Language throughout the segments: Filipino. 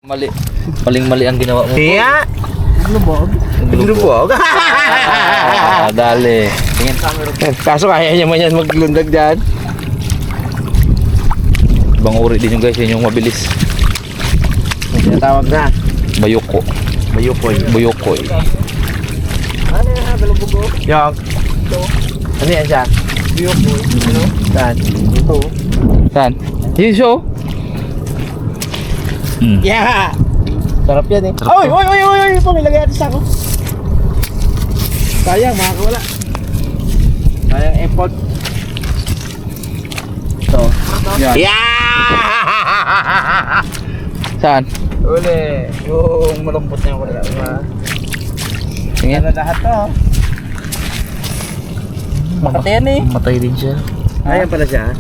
Mali. Maling-mali ang ginawa mo. Iya. Naglubog. Dali. Tingin camera. Kaso kaya niya man yan maglundag dyan. Ibang uri din yung guys, yun yung mabilis. Yung tawag na. Bayoko. Bayukoy. Buyokoy. Ano yan ha? Galubog. Yung. Ano yan siya? Bayukoy. Ano? Saan? Ito. Saan? Yun show. Yeah! Sarap yan eh. Sarap Oy! to. Oy! Oy! Oy! Oy! Pamilagay natin sa ako. Sayang, makakawala. Sayang effort. Ito. Yan. Yeah! Saan? Uli. Yung malambot na yung wala. Tingin. Ano lahat to? Makati yan eh. Matay din siya. Ayan pala siya.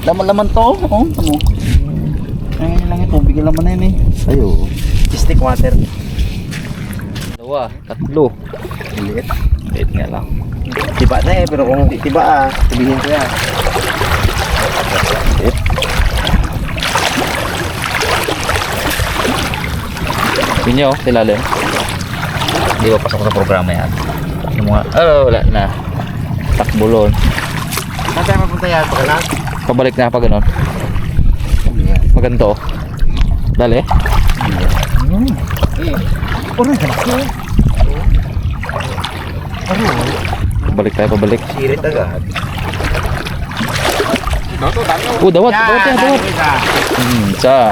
Laman-laman to. Oh, tamo. Ayun lang ito. Bigyan laman na yun eh. Ayo. Stick water. Dalawa. Tatlo. Liit. Liit nga lang. Tiba na eh. Pero kung hindi tiba sabihin ko yan. Liit. Yun nyo, silalim. Hindi ba pasok sa programa yan? Yung mga, wala na. Takbulon. Saan tayo mapunta yan? Pagkalas? Pabalik na pa ganun. Maganto. Dali. Puro ganito. Pabalik tayo, pabalik. Sirit agad. Dawat, dawat yan, dawat. Isa.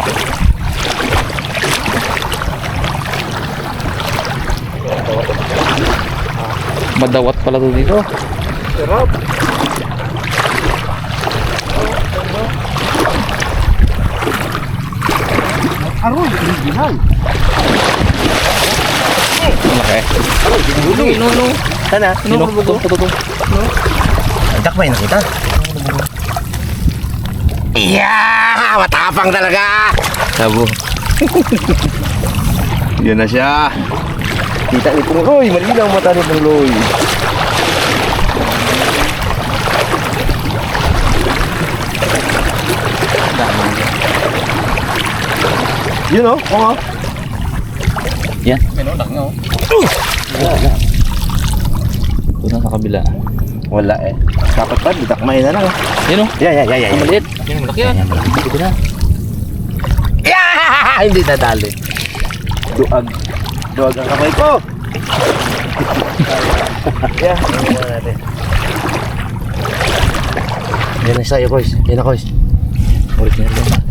Madawat pala to dito. Sarap. Aroy, original. Okay. Inuno. Sana? Ito. Antak ba yung nakita? Iya! Matapang talaga! Sabo. Yan na siya. Kita ni Pong Roy. Malinaw ang mata ni Pong Roy. Yun o. Oo. Yan. Ito na sa kabila. Wala eh. Dapat pa, ditakmahin na lang. Yan o. Yeah. Maliit. Yan, malaki yan. Ito na. Yeah! Hindi nadali. Duag. Duag ang kamay ko. Yeah, tingnan mo natin. Yan na sa'yo, Koys. Yan na, Koys. Original yan.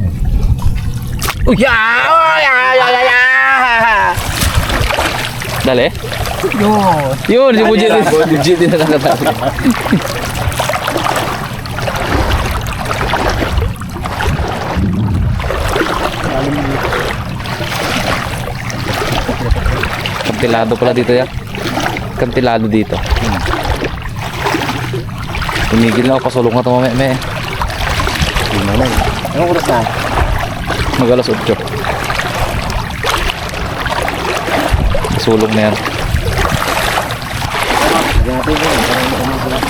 Dali. Yun, si Bujit din. Bujit din na nakatali. Kantilado pala dito ya. Kantilado dito. Tumigil na ako, pasulong na ito mamaya. Gimana ya? Anong oras na? Mag-alas 8. Sulong na yan. Lagyan natin yun. Para hindi kami sila.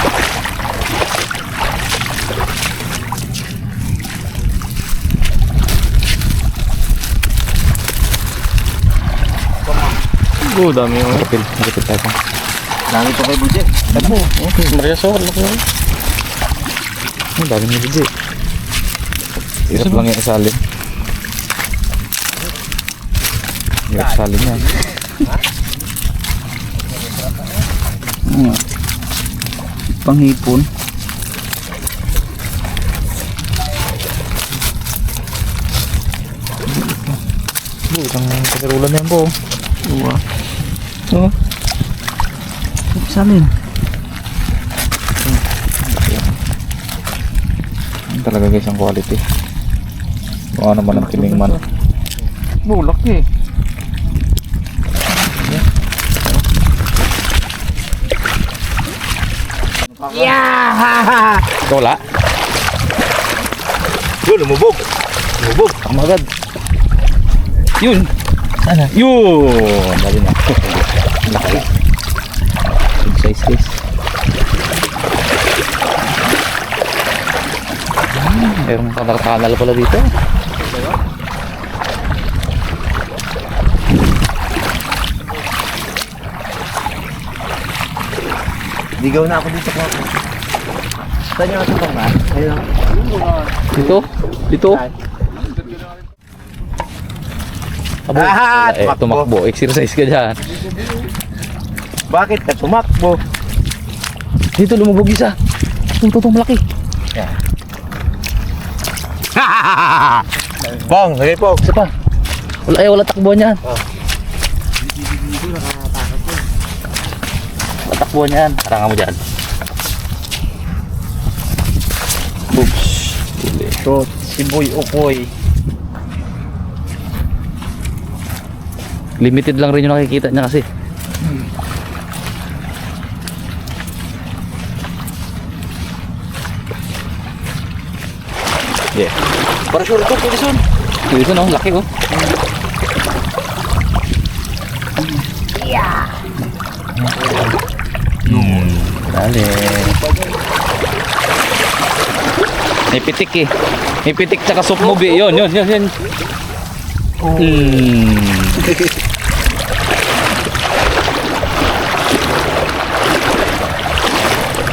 Dami yung kapil. Kapil tayo. Dami pa kay Budget. Okay, Maria Sol. Ang dami ni Budget. Hirap lang yung isalin. Hirap salin yan. Panghipon. Isang kasarulan na yan po. Oh. Salin. Talaga guys ang quality. Baka naman ang timing man. Bulak eh. Yeah! Wala. Yun, lumubog. Lumubog. Ang agad. Yun. Sana. Yun. Dali na. Laki. Big size guys. Mayroong kanal-kanal pala dito. Ligaw na ako dito ko. Saan yung asapang ba? Ayun. Dito? Dito? Abo, Ah, wala, tumakbo. Exercise ka dyan. Bakit ka tumakbo? Dito, lumubog isa. Tututong malaki. Yeah. Pong, sige Pong. Isa pa. Wala, wala takbuhan yan. Wala takbuhan yan. Harangan mo dyan. Oops. Huli. So, si Boy Okoy. Limited lang rin yung nakikita niya kasi. Yeah. Para sure ito, pwede son. Dito no, laki oh. Dali. May pitik eh. May pitik tsaka soap movie. Yun.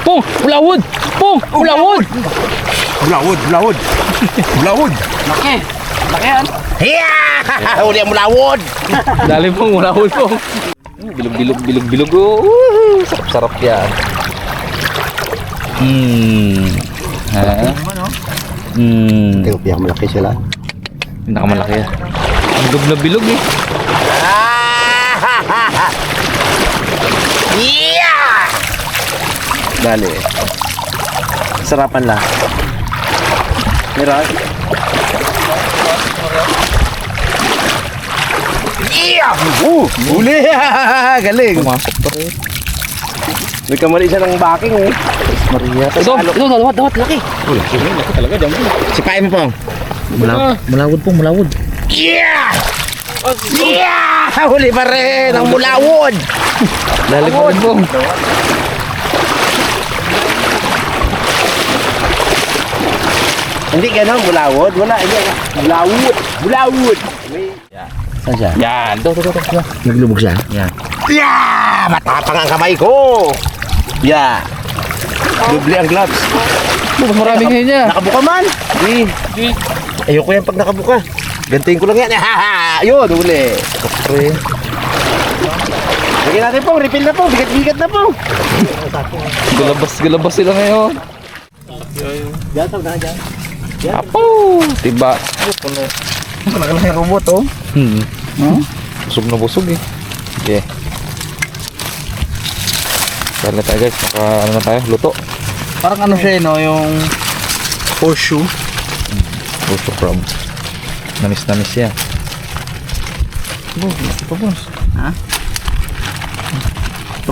Pong! Ulawod! Pong! Ulawod! Bulawod. Laki! Laki yan! Yeah! Huli ang bulawod. Dali pong ulawod pong. Bilog. Oh. Sarap yan. Ha? Tiyak malaki sila. Nakamalaki yan. Bilog na bilog eh. Yeah! Dali. Sarapan lang. Meron? Yeah! Huli! Galing! Pumasok pa rin. May kamali siya ng backing eh. Maria. Ito, dawat, laki. Laki talaga dyan. Sipain mo Pong. Mulawod pong, mulawod. Yeah! Yeah! Huli pa rin ang bulawod! Dali pa rin pong. Hindi ganun, bulawod. Wala, hindi. Bulawod! Saan siya? Yan. Ito. Naglubog siya? Yan. Yeah! Matapang ang kamay ko! Yeah! Doble ang gloves. Mas marami ngayon niya. Nakabuka man! Ayoko yan pag nakabuka. Gantiin ko lang yan. Ayun, huli. Pre. Lagyan natin po, refill na po. Bigat-bigat na po. Galabas sila ngayon. Diyan, tawag na dyan. Apo! Tiba. Nakalaki ang robot, oh. Busog na busog eh. Okay. Kaya tayo guys, ano na tayo, luto. Parang ano siya, no? Yung horseshoe. Luto crab. Namis yan. Boss. Ha?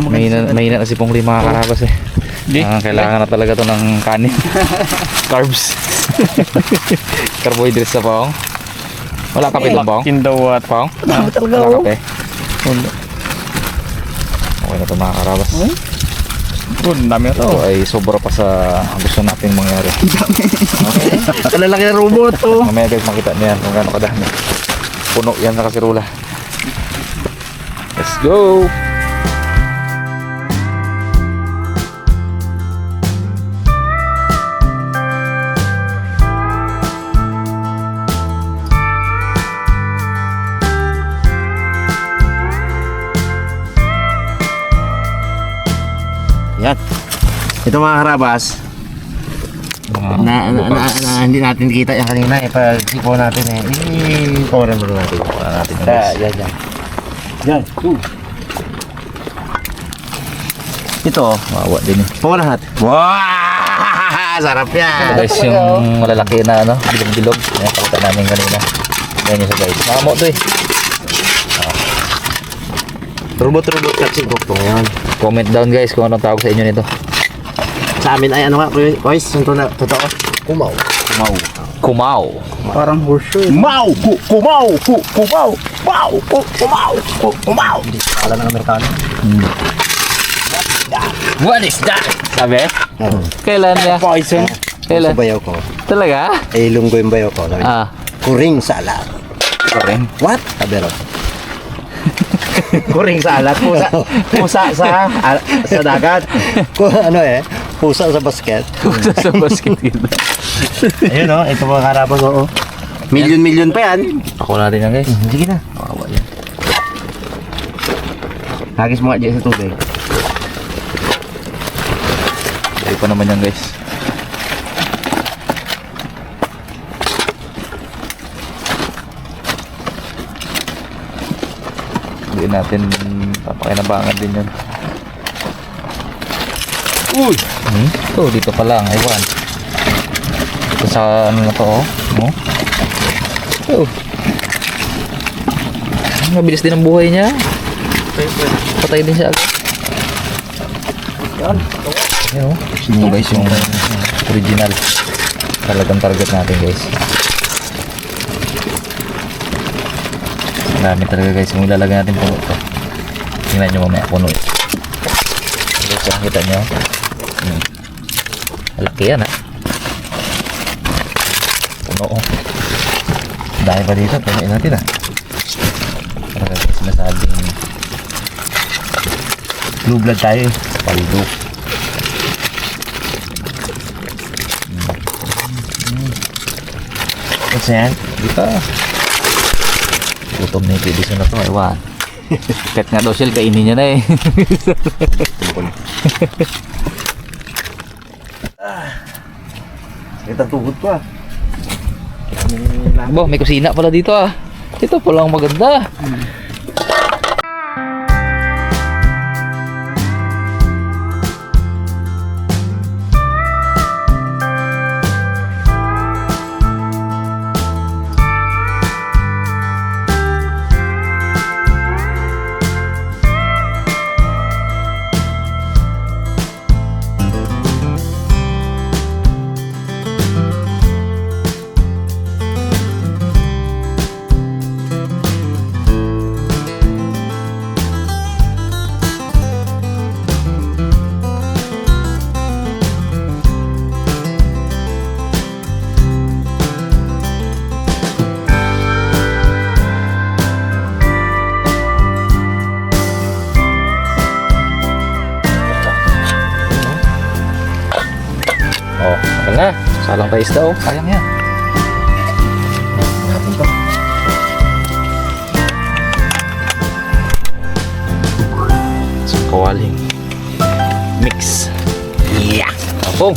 Mahina na si Pongli mga karabas eh. Kailangan na talaga to ng kanin. Carbs. Carbohydrates na Pong. Wala kape doon Pong? Kindawat. Pong? Talaga, Wala oh. kape? Okay na to mga karabas. Good, dami na to. Ito ay sobra pa sa gusto nating mangyari. Kalalaki na robot, oh. Mamaya guys makita niyan kung gaano kadami. Puno yan sa kasirula. Let's go! Yan. Ito mga karabas. Hindi natin kita yung kanina eh. Pag ipo natin eh. I-poweran mo natin. Wala natin yung guys. Yan. Yan. Ito. Wawa din eh. Poweran natin. Wow! Sarap Ito yan. guys yung malalaki na ano, bilog-bilog. Yan, pakita namin kanina. Yan yung sa guys. Nakamo to eh. Robot-robot catching koktong yan. Comment down guys kung anong tawag sa inyo nito. Sa amin ay ano nga, boys? Totoo? Kumaw. Kumaw. Parang horseshoe. Kumaw! Kumaw! Kumaw! Kumaw! Hindi siya kala ng Amerikano. What is that? Sabi? Kailan niya? Poison. Kailan? Sa bayaw ko. Talaga? Eh, lunggo yung bayaw ko. Ah. Kuring salad. Kuring. What? Kabero. Kuring sa alat. Pusa sa dagat. Ano pusa sa basket. Sa basket yun. Ayun o, ito mga karabas o. Milyon pa yan. Ako natin yan guys. Sige na. Kawawa yan. Hagis mo nga dyan sa tubig. Ay pa naman yan guys. Hindi natin papakinabangan din yan. Uy! Ito, dito pa lang, ewan. Ito sa ano na to, oh. No? Ito. Mabilis din ang buhay niya. Patay din siya agad. Yan. Yan, oh. Ito guys yung original. Talagang target natin guys. Marami talaga guys. Kung ilalagay natin puno ito. Tingnan nyo mamaya puno ito. Guys, kita nyo. Malaki yan puno oh. Dahil pa dito. Punuin natin Talaga guys sinasabing Blue blood tayo eh. paldo. What's yan? Dito. Gutom na yung pedisyon na to. Ewan. Kahit nga daw siya, kainin niya na eh. Ito tuhod ko Bo, may kusina pala dito Ito pala ang maganda. Oh, okay na. Salang tayo isda oh. Sayang yan. natin to. So, kawaling mix. Yeah. Ako.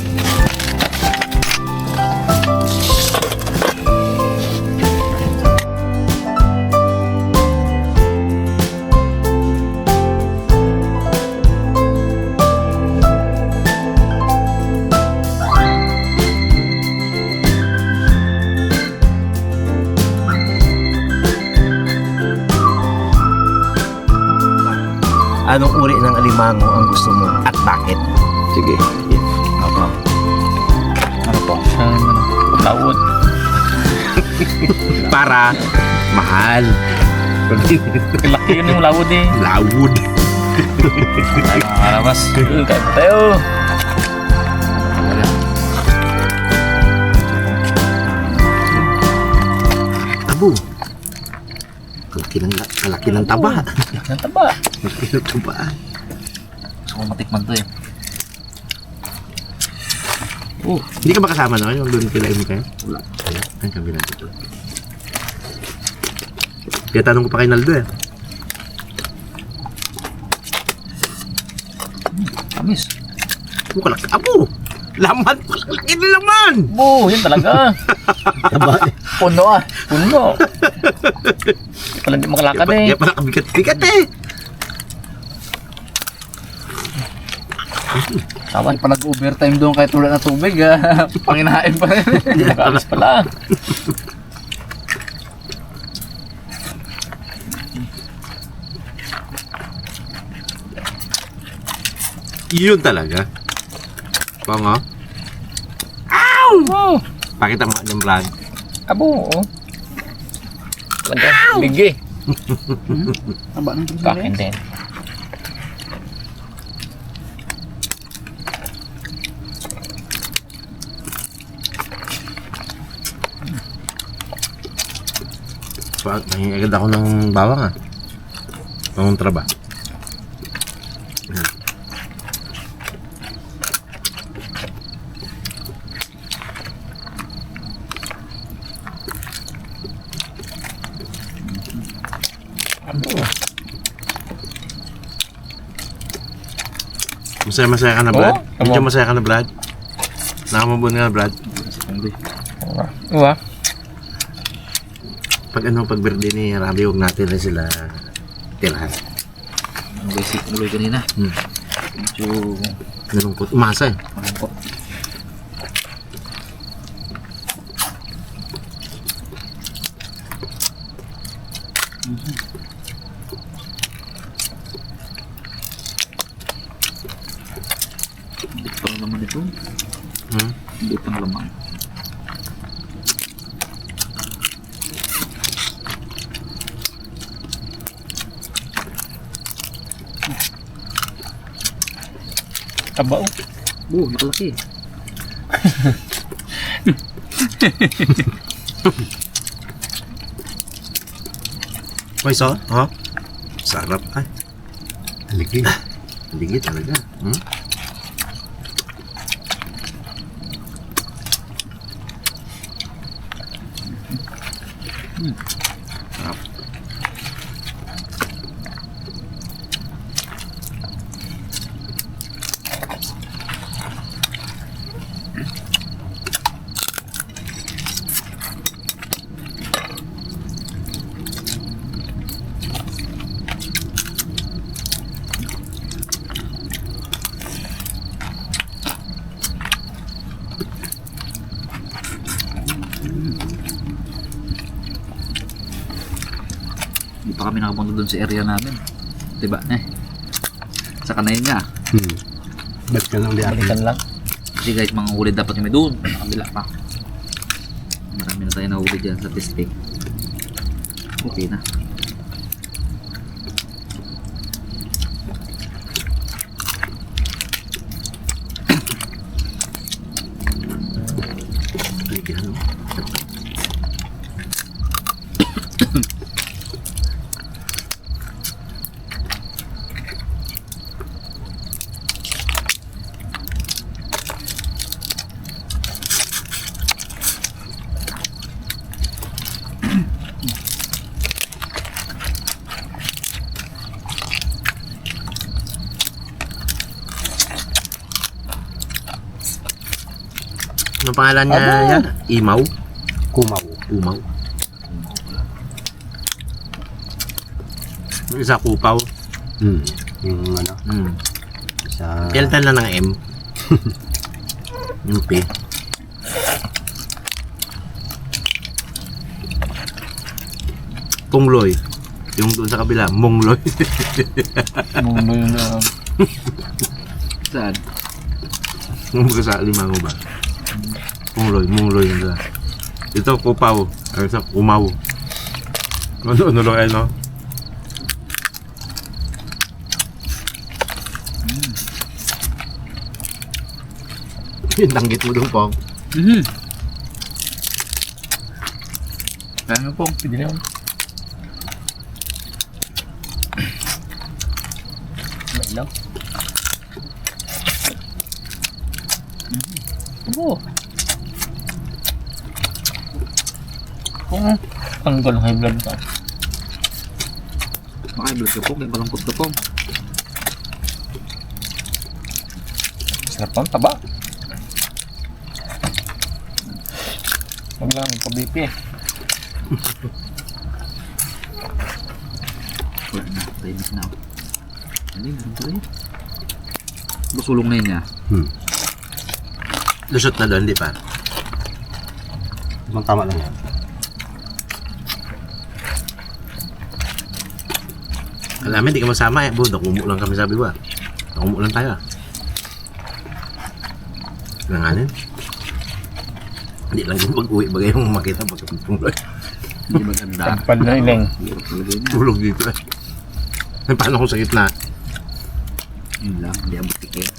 Anong uri ng alimango ang gusto mo at bakit? Sige. Ako. Ano to? Lawod. Para mahal. Laki yun yung lawod eh. Lawod. Ano mga kalamas? Kain tayo. Abo. Kalaki ng taba. Ang taba. Kalaki ng taba. Gusto kong matikman to eh. Hindi ka ba kasama naman yung doon kila Amy kayo? Wala. Kaya, ang kabila dito. Kaya tanong ko pa kay Naldo eh. Amis. Kalaki. Abo! Laman! Kalaki na laman! Oo, yun talaga. Puno Puno. Pala di makalakad eh. Kaya pala kabigat-bigat eh. Sawan pa nag-overtime doon kahit wala na tubig Panginahain pa rin. Nakaalis pala. Yun talaga. Pango. Oh, Pakita mo yung vlog. abo. Talaga, bigi. Aba nang Kakin din. Nangingagad ako ng bawang ah. Pangontra ba? Masaya ka na, Brad? Oo, Medyo tama. masaya ka na, Brad? Nakamabon ka na, Brad? Diba? Pag birthday ni Rabi, huwag natin rin sila tirahan. Ang basic uloy kanina. Hmm. Medyo Nalungkot. Umasa eh. malungkot. Hindi pang laman ito. Hmm? Hindi pang laman. Taba oh. Nakalaki. May so? Oh? Sarap. Ay, Haligi. ligit talaga. Hmm? Sarap. Hindi pa kami nakapunta doon sa area namin. Diba? Sa kanayin niya. Ba't ka nang balikan lang? Kasi guys, mga huli dapat kami doon. Nakabila pa. Marami na tayo nahuli dyan sa testing. Okay na. Ligit, ano? Ano pangalan niya Aba. yan? Imaw? Kumaw. Umaw? Yung isa kupaw. Yung ano, sa... Kailan lang ng M? Yung P. Pungloy. Yung doon sa kabila, Mongloy. Mundo yun na... Saan? Yung mga sa limango ba? Mongloy yun sa. Ito, kupaw. Ano sa umaw. Ano lang ay, no? Yung tanggit mo doon, Pong. Kaya nga po. Pwede na yun. May lang. Oo. Kung tanggal high blood ka. Maka-vlog ka po. Kaya malungkot ka po. Sarap ang taba. Huwag lang pa-BP eh. Wala na. Tahimik na ako. Ano yun? Ano yun? Busulong na yun niya. Lusot na doon, di pa? Tama lang yan. Alam mo, hindi ka masama eh. Budok, umuo lang kami sabi ba? Umuo lang tayo ah. Nanganin. Hindi lang yung pag-uwi bagay yung makita pagkapagpungloy. Hindi maganda. Tagpad na ilang. Hirap talaga yun niya. Tulog dito eh. Paano kung sa gitna? Yun lang. Hindi ang butik eh.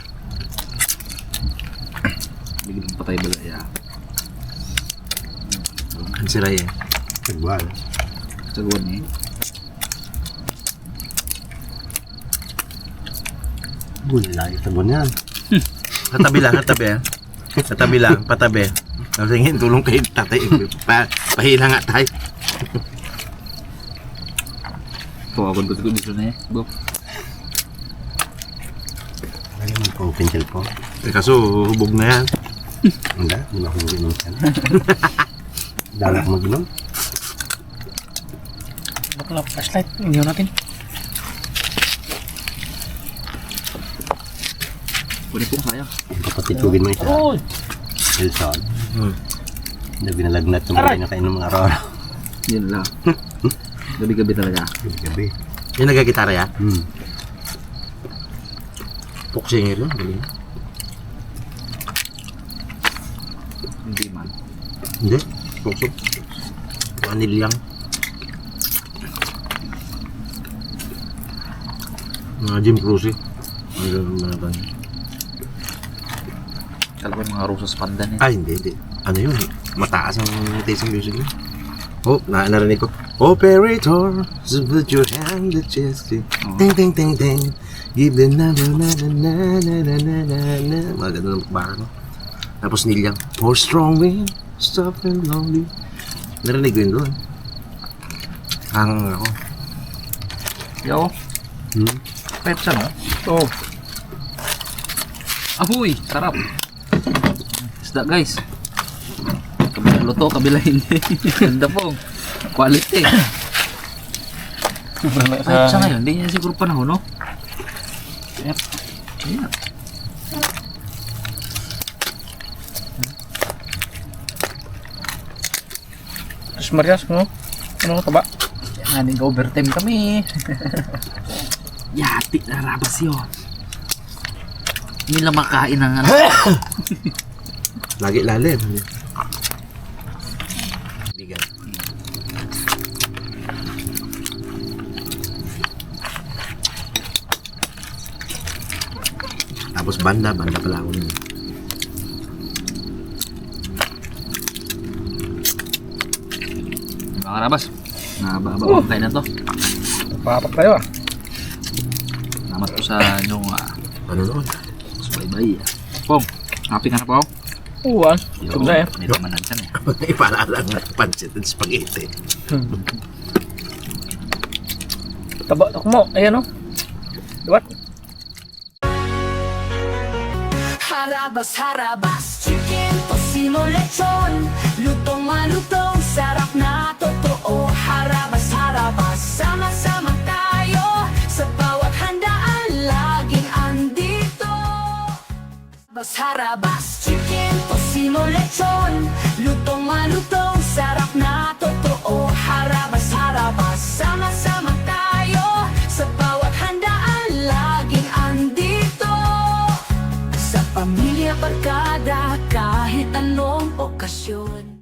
Biglang patay balaya. Ang siray eh. Tagwal. Sagwan eh. Uy, layo sabon yan. Katabi lang, katabi. Katabi lang, patabi. Tapos hingin, tulong kay tatay. Pahila nga tayo. Pawagod ko dito na eh. Go. Ano naman po, pencil po. Eh, kaso, hubog na yan. Hindi, hindi ako mag-inom siya. Dala ko mag-inom. Bakla, flashlight. Inihaw natin. Kunin po sayang. Kapatitugin mo isa. Uy! Wilson. Hmm. Na binalagnat yung mga kinakain ng mga araw-araw. Yun lang. Gabi-gabi talaga. Gabi. Yung nagagitara ya? Puksingir yun, galing. Hindi man. Hindi, puksok. Vanilyang. Mga Jim Cruise eh. Ano ba naman? Kala ko yung mga rusas pandan eh. Ay, hindi. Ano yun? Mataas ang taste ng music niya. Oh, narinig ko. Operator, put your hand to chest. Ting, ting, ting, ting. Give the na na na na na na na na na na. Mga ganun ang baka, no? Tapos nilyang, for strong wind, soft and lonely. Narinig ko yun doon. Hangang ako. Yo. Pepsa no? Oh. Ahoy! Sarap! Isda guys. Kabila luto, kabila hindi. Ganda po. Quality. Sobrang na Ay, sa ngayon, hindi niya siguro panahon, no? Yep. Ayan. Sus Marias mo. Ano ka ba? Yan, nag-overtime kami. Yati na rabas yun. Hindi lang makain ng ano. Lagi lalim. Bigan. Tapos banda pala ako nun. Mga rabas. Nababa kain na to. Papak tayo ah. Salamat po sa inyong Ano nun? bye-bye. Pong, happy ka na po? Oo ah. Ito na eh. May pamanan dyan eh. Ipaalala nga pancit and spaghetti. Taba ako mo. Ayan oh. Diba? Harabas, chicken, tosino, lechon. Lutong malutong, sarap na totoo. Harabas, sama-sama tayo. Sa bawat handaan, laging andito. Harabas, chicken, tosino, lechon. Lutong malutong, sarap na totoo. Harabas, sama-sama tayo. Sa bawat handaan, laging andito. Sa pamilya, barkada, kahit anong okasyon.